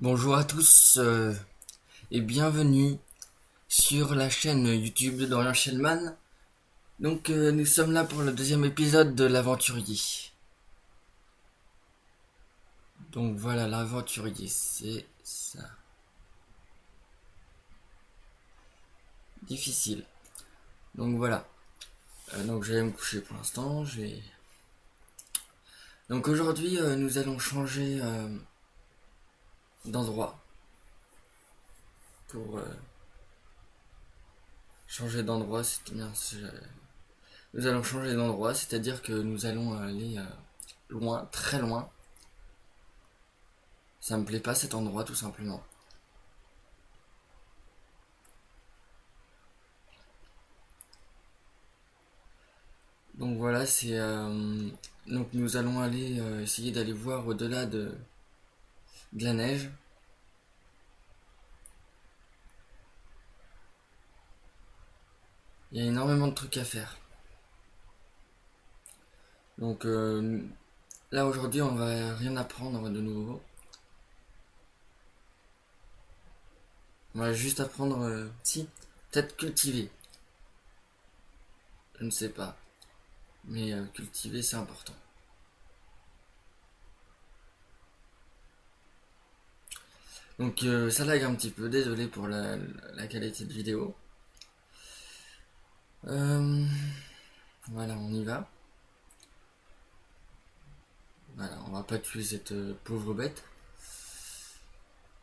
Bonjour à tous et bienvenue sur la chaîne YouTube de Dorian Shellman. Donc nous sommes là pour le deuxième épisode de l'aventurier. Donc voilà, l'aventurier, c'est ça. Difficile. Donc voilà. Donc je vais me coucher pour l'instant. Donc aujourd'hui nous allons changer d'endroit. Pour changer d'endroit, c'est bien. Nous allons changer d'endroit, c'est-à-dire que nous allons aller loin, très loin. Ça me plaît pas cet endroit tout simplement. Donc voilà, donc nous allons aller essayer d'aller voir au-delà de la neige. Il y a énormément de trucs à faire. Donc là aujourd'hui on va rien apprendre de nouveau. On va juste apprendre, si, peut-être cultiver. Je ne sais pas. Mais cultiver c'est important. Donc ça lag un petit peu, désolé pour la qualité de vidéo. Voilà, on y va. Voilà, on va pas tuer cette pauvre bête.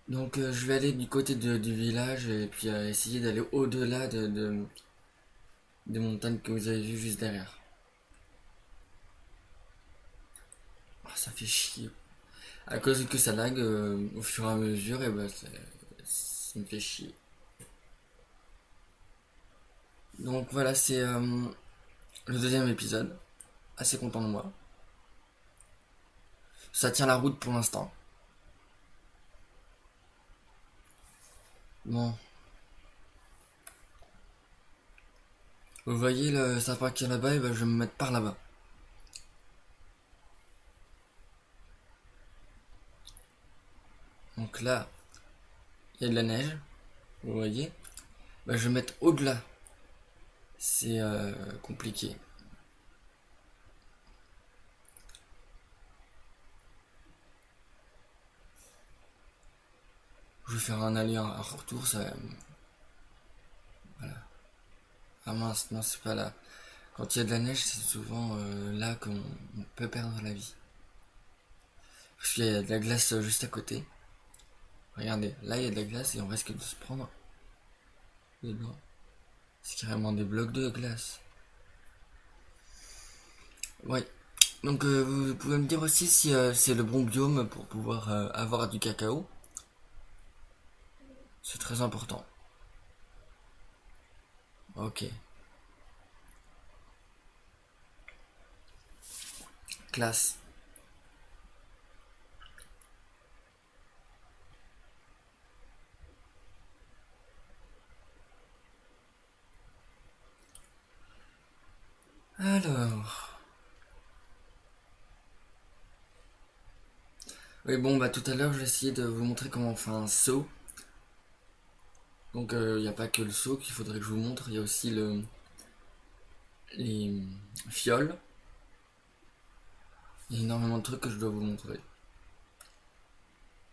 Donc je vais aller du côté du village et puis essayer d'aller au-delà des montagnes que vous avez vues juste derrière. Oh, ça fait chier. À cause que ça lag au fur et à mesure, et bah ça me fait chier. Donc voilà, c'est le deuxième épisode. Assez content de moi. Ça tient la route pour l'instant. Bon. Vous voyez le sapin qui est là-bas, et bah, je vais me mettre par là-bas. Donc là, il y a de la neige. Vous voyez. Bah, je vais me mettre au-delà. C'est compliqué. Je vais faire un aller, un retour, ça. Voilà. Ah mince, non, c'est pas là. Quand il y a de la neige, c'est souvent là qu'on peut perdre la vie. Parce qu'il y a de la glace juste à côté. Regardez, là il y a de la glace et on risque de se prendre dedans. C'est carrément des blocs de glace. Ouais. Donc vous pouvez me dire aussi si c'est le bon biome pour pouvoir avoir du cacao. C'est très important. Ok. Classe. Alors. Oui bon bah tout à l'heure j'ai essayé de vous montrer comment on fait un seau. Donc il n'y a pas que le seau qu'il faudrait que je vous montre, il y a aussi les fioles. Il y a énormément de trucs que je dois vous montrer.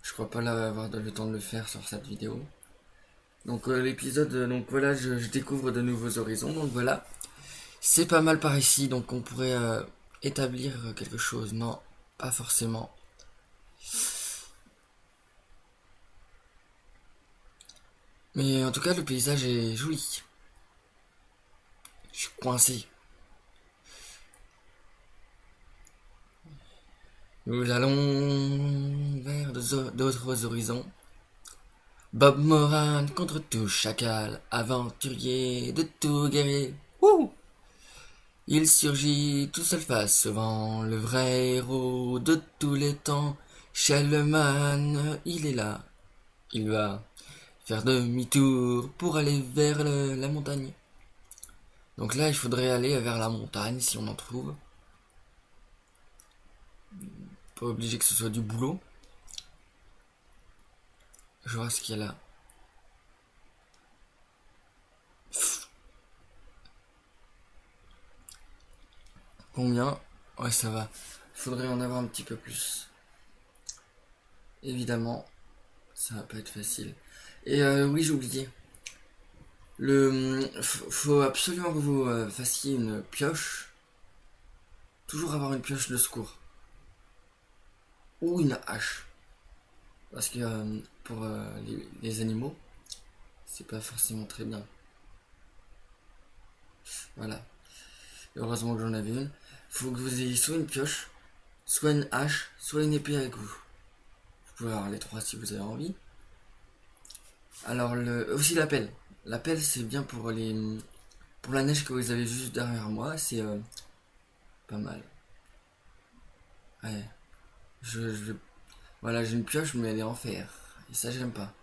Je crois pas là avoir le temps de le faire sur cette vidéo. Donc l'épisode, donc voilà, je découvre de nouveaux horizons, donc voilà. C'est pas mal par ici, donc on pourrait établir quelque chose. Non, pas forcément. Mais en tout cas, le paysage est joli. Je suis coincé. Nous allons vers d'autres horizons. Bob Moran contre tout chacal, aventurier de tout guerrier. Wouh! Il surgit tout seul face au vent, le vrai héros de tous les temps. Shellman, il est là. Il va faire demi-tour pour aller vers la montagne. Donc là, il faudrait aller vers la montagne si on en trouve. Pas obligé que ce soit du boulot. Je vois ce qu'il y a là. Combien? Ouais, ça va. Faudrait en avoir un petit peu plus. Évidemment, ça va pas être facile. Et oui, j'ai oublié. Faut absolument que vous fassiez une pioche. Toujours avoir une pioche de secours. Ou une hache. Parce que pour les animaux, c'est pas forcément très bien. Voilà. Heureusement que j'en avais une. Faut que vous ayez soit une pioche, soit une hache, soit une épée avec vous. Vous pouvez avoir les trois si vous avez envie. Alors aussi la pelle. La pelle c'est bien pour la neige que vous avez juste derrière moi. C'est pas mal. Ouais. Je voilà, j'ai une pioche mais elle est en fer. Et ça j'aime pas.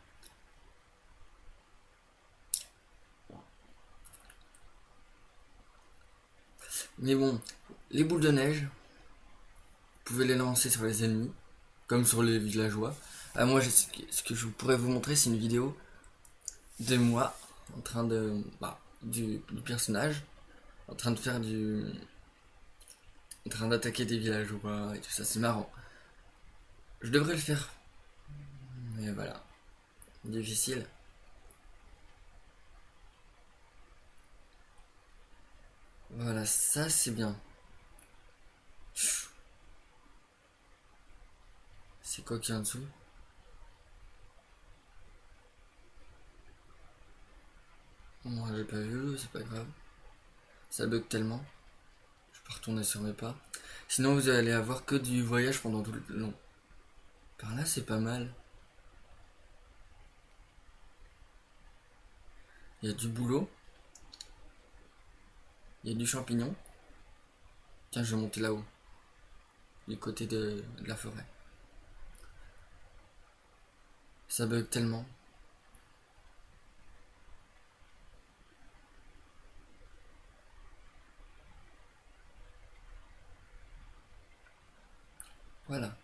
Mais bon, les boules de neige, vous pouvez les lancer sur les ennemis, comme sur les villageois. Moi, ce que je pourrais vous montrer, c'est une vidéo de moi en train de du personnage en train de faire en train d'attaquer des villageois et tout ça. C'est marrant. Je devrais le faire, mais voilà, difficile. Voilà, ça c'est bien. C'est quoi qui est en dessous? Moi j'ai pas vu, c'est pas grave. Ça bug tellement. Je peux retourner sur mes pas. Sinon vous allez avoir que du voyage pendant tout le long. Par là c'est pas mal. Il y a du boulot. Il y a du champignon. Tiens, je vais monter là-haut. Du côté de la forêt. Ça bug tellement. Voilà.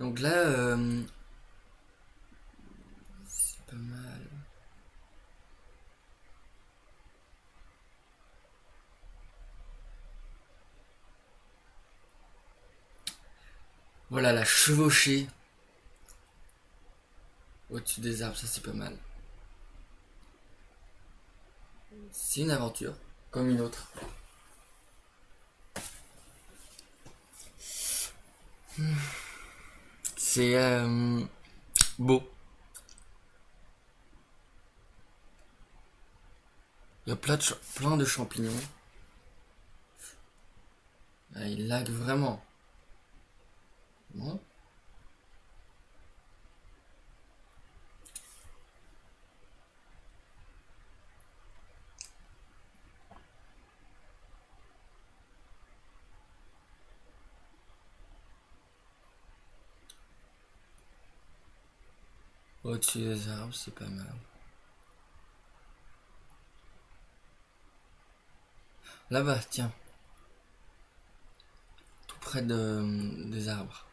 Donc là, c'est pas mal. Voilà la chevauchée au-dessus des arbres, ça c'est pas mal. C'est une aventure, comme une autre. C'est beau. Il y a plein de champignons. Ah, il lag vraiment. Non? Au-dessus des arbres, c'est pas mal. Là-bas, tiens, tout près des arbres.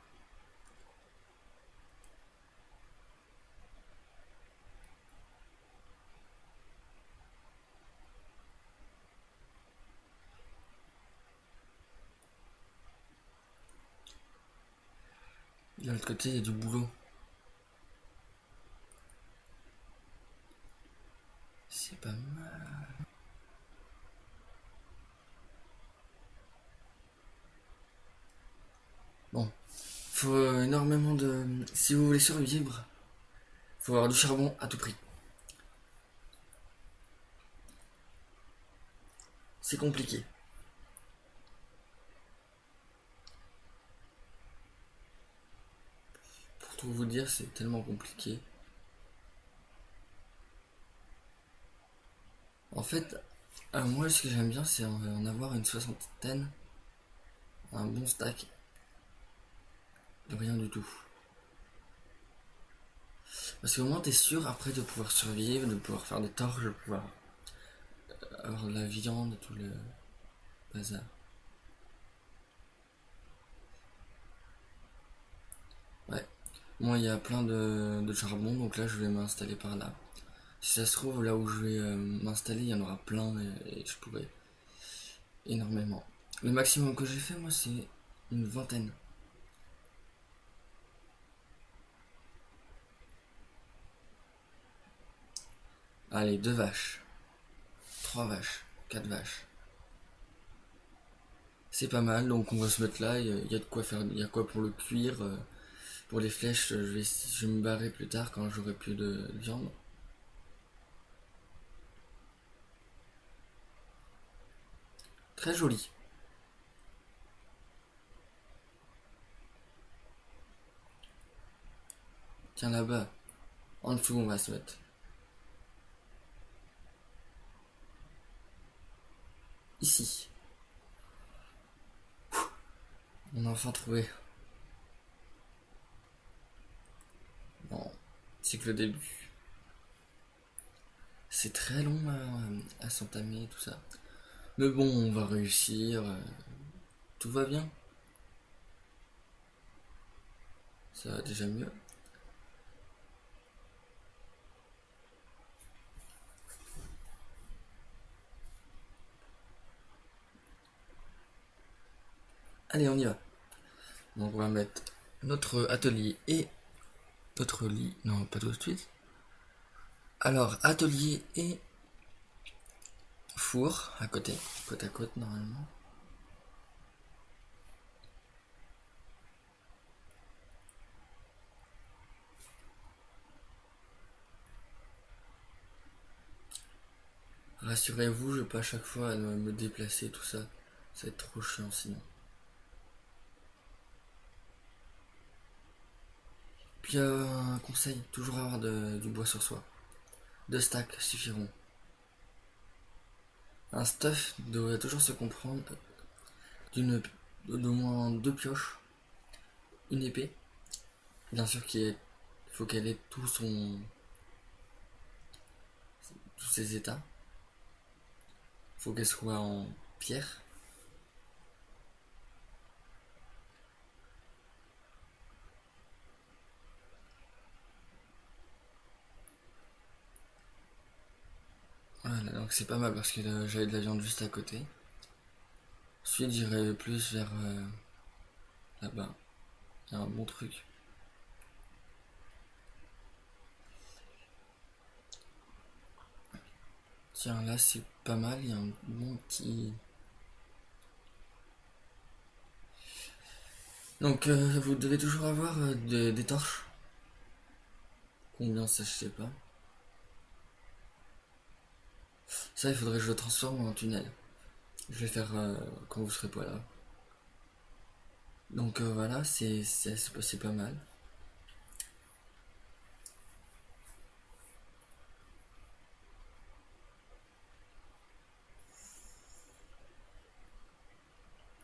De l'autre côté, il y a du boulot. C'est pas mal. Bon, faut énormément de... Si vous voulez survivre, faut avoir du charbon à tout prix. C'est compliqué. Pour tout vous dire, c'est tellement compliqué. En fait, moi, ce que j'aime bien, c'est en avoir une soixantaine, un bon stack de rien du tout. Parce qu'au moins, t'es sûr après de pouvoir survivre, de pouvoir faire des torches, de pouvoir avoir de la viande, tout le bazar. Ouais. Moi, il y a plein de charbon, donc là, je vais m'installer par là. Si ça se trouve, là où je vais m'installer, il y en aura plein et je pourrais énormément. Le maximum que j'ai fait, moi, c'est une vingtaine. Allez, 2 vaches, 3 vaches, 4 vaches. C'est pas mal, donc on va se mettre là. Il y a de quoi faire, il y a quoi pour le cuire. Pour les flèches, je vais me barrer plus tard quand j'aurai plus de viande. Très joli. Tiens là-bas, en dessous, on va se mettre. Ici. On a enfin trouvé. Bon, c'est que le début. C'est très long à s'entamer, tout ça. Mais bon, on va réussir. Tout va bien. Ça va déjà mieux. Allez, on y va. Donc on va mettre notre atelier et notre lit. Non, pas tout de suite. Alors, atelier et four à côté. Côte à côte, normalement. Rassurez-vous, je vais pas à chaque fois me déplacer, tout ça. Ça va être trop chiant sinon. Puis un conseil, toujours avoir du bois sur soi. 2 stacks suffiront. Un stuff doit toujours se comprendre d'une d'au moins 2 pioches, une épée. Bien sûr qu'il faut qu'elle ait tous ses états. Faut qu'elle soit en pierre. Voilà, donc c'est pas mal parce que j'avais de la viande juste à côté. Ensuite, j'irai plus vers là-bas. Il y a un bon truc. Tiens, là c'est pas mal, il y a un bon petit. Donc vous devez toujours avoir des torches. Combien ça, je sais pas. Ça, il faudrait que je le transforme en tunnel. Je vais faire quand vous serez pas là. Donc voilà, c'est pas mal.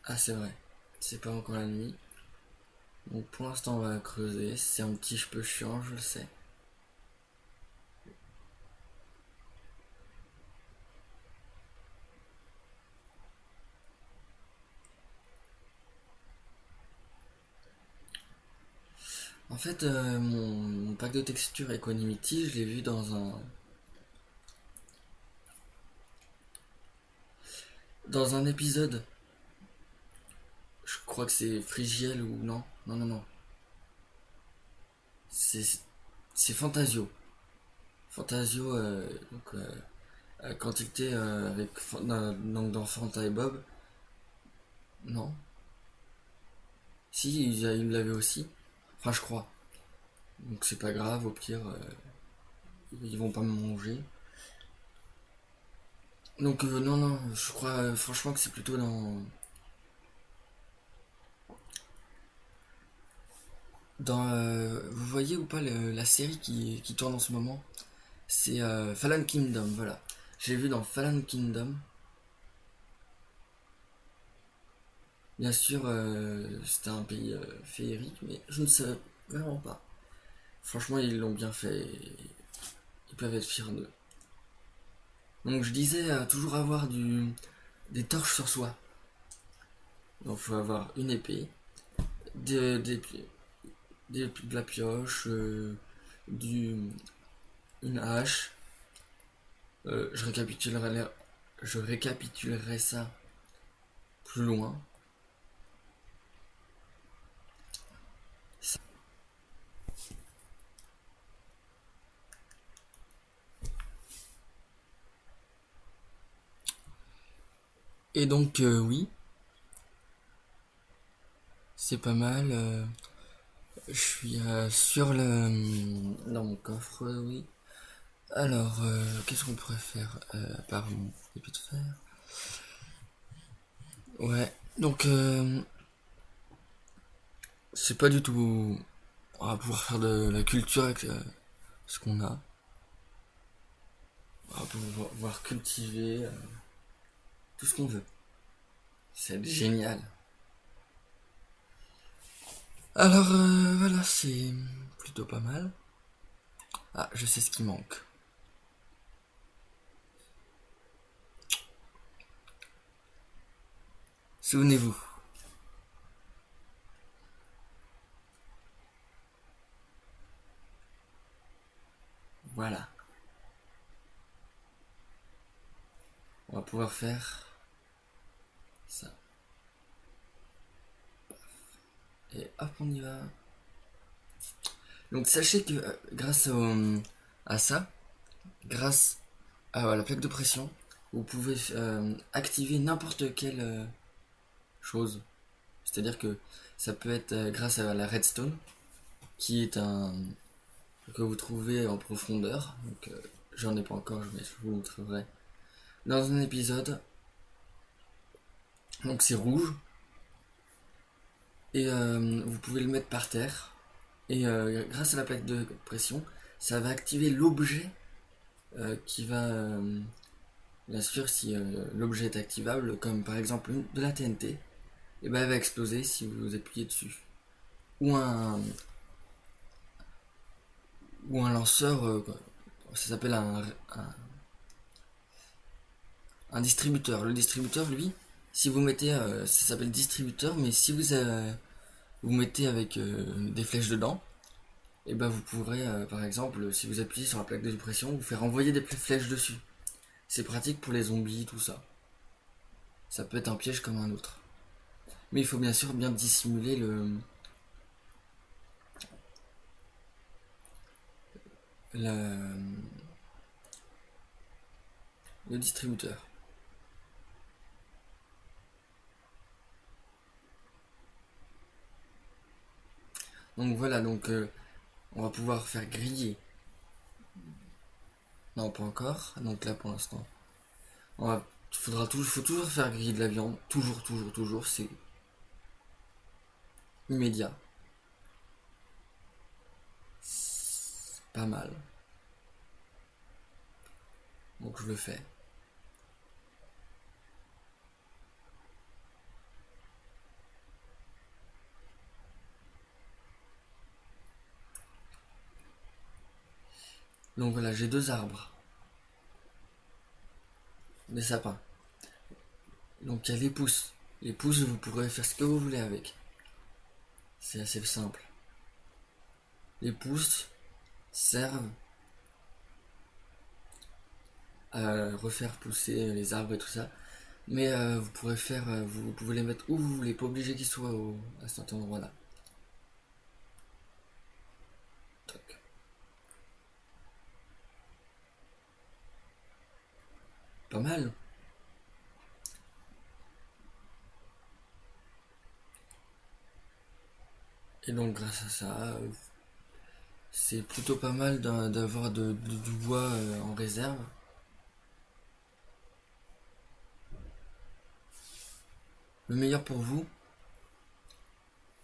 Ah, c'est vrai. C'est pas encore la nuit. Donc pour l'instant, on va creuser. C'est un petit peu chiant, je le sais. En fait, mon pack de texture Equanimity, je l'ai vu dans un épisode. Je crois que c'est Frigiel ou non. Non, non, non. C'est c'est Fantasio. Fantasio, donc quantité avec donc dans Fanta et Bob. Non. Si, il l'avait aussi. Enfin, je crois. Donc c'est pas grave, au pire, ils vont pas me manger. Donc non, non, je crois franchement que c'est plutôt dans vous voyez ou pas la série qui tourne en ce moment. C'est Fallen Kingdom, voilà. J'ai vu dans Fallen Kingdom. Bien sûr, c'était un pays féerique, mais je ne sais vraiment pas. Franchement, ils l'ont bien fait. Ils peuvent être fiers d'eux. Donc je disais toujours avoir des torches sur soi. Donc il faut avoir une épée, des de la pioche, une hache. Je récapitulerai ça plus loin. Et donc oui, c'est pas mal. Je suis dans mon coffre, oui. Alors, qu'est-ce qu'on pourrait faire par mon épée de fer? Ouais, donc c'est pas du tout. On va pouvoir faire de la culture avec ce qu'on a. On va pouvoir cultiver tout ce qu'on veut. C'est génial. Alors voilà, c'est plutôt pas mal. Ah, je sais ce qui manque. Souvenez-vous. Voilà. On va pouvoir faire ça. Et hop, on y va. Donc sachez que à ça, grâce à la plaque de pression, vous pouvez activer n'importe quelle chose. C'est-à-dire que ça peut être grâce à la redstone, qui est un que vous trouvez en profondeur. Donc j'en ai pas encore, mais je vous montrerai dans un épisode. Donc c'est rouge et vous pouvez le mettre par terre. Et grâce à la plaque de pression, ça va activer l'objet qui va, bien sûr, si l'objet est activable, comme par exemple de la TNT, et ben elle va exploser si vous appuyez dessus. Ou un lanceur, ça s'appelle un distributeur. Le distributeur, lui, si vous mettez, ça s'appelle distributeur, mais si vous mettez avec des flèches dedans, et ben vous pourrez, par exemple, si vous appuyez sur la plaque de pression, vous faire envoyer des flèches dessus. C'est pratique pour les zombies, tout ça. Ça peut être un piège comme un autre. Mais il faut bien sûr bien dissimuler le, le distributeur. Donc voilà, donc on va pouvoir faire griller. Non, pas encore. Donc là pour l'instant, faut toujours faire griller de la viande. Toujours, toujours, toujours. C'est immédiat. C'est pas mal. Donc je le fais. Donc voilà, j'ai 2 arbres. Des sapins. Donc il y a les pousses. Les pousses, vous pourrez faire ce que vous voulez avec. C'est assez simple. Les pousses servent à refaire pousser les arbres et tout ça. Mais vous pouvez les mettre où vous voulez, pas obligé qu'ils soient à cet endroit-là. Toc. Pas mal. Et donc grâce à ça, c'est plutôt pas mal d'avoir du bois en réserve. Le meilleur pour vous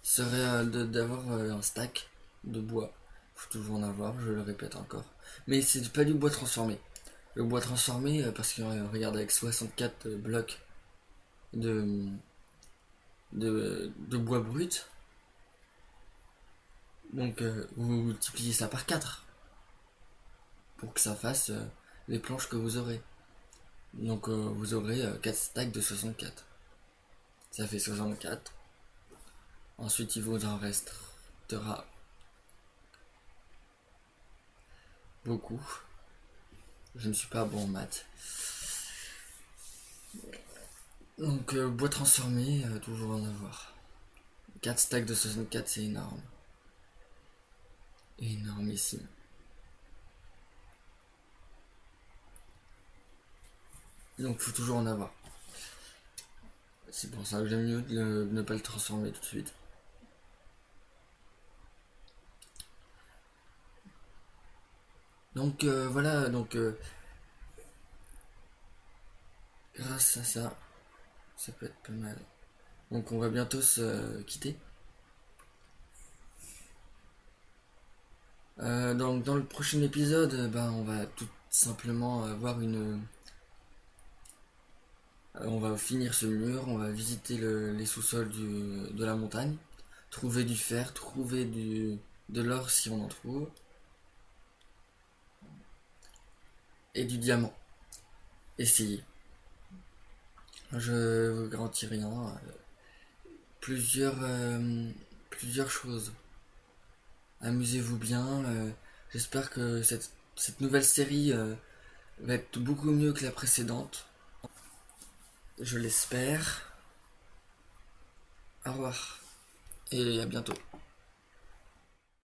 serait d'avoir un stack de bois. Faut toujours en avoir, je le répète encore. Mais c'est pas du bois transformé. Le bois transformé, parce que regarde, avec 64 blocs de, de bois brut, donc vous multipliez ça par 4 pour que ça fasse les planches que vous aurez. Donc vous aurez 4 stacks de 64. Ça fait 64. Ensuite il vous en restera beaucoup. Je ne suis pas bon en maths. Donc bois transformé, toujours en avoir. 4 stacks de 64, c'est énorme. Énormissime. Donc faut toujours en avoir. C'est pour ça que j'aime mieux de ne pas le transformer tout de suite. Donc voilà, donc grâce à ça, ça peut être pas mal. Donc on va bientôt se quitter. Donc dans le prochain épisode, ben, on va tout simplement avoir on va finir ce mur, on va visiter les sous-sols de la montagne, trouver du fer, trouver de l'or si on en trouve, et du diamant. Essayer. Je vous garantis rien. Plusieurs, plusieurs choses. Amusez-vous bien. J'espère que cette nouvelle série va être beaucoup mieux que la précédente. Je l'espère. Au revoir. Et à bientôt.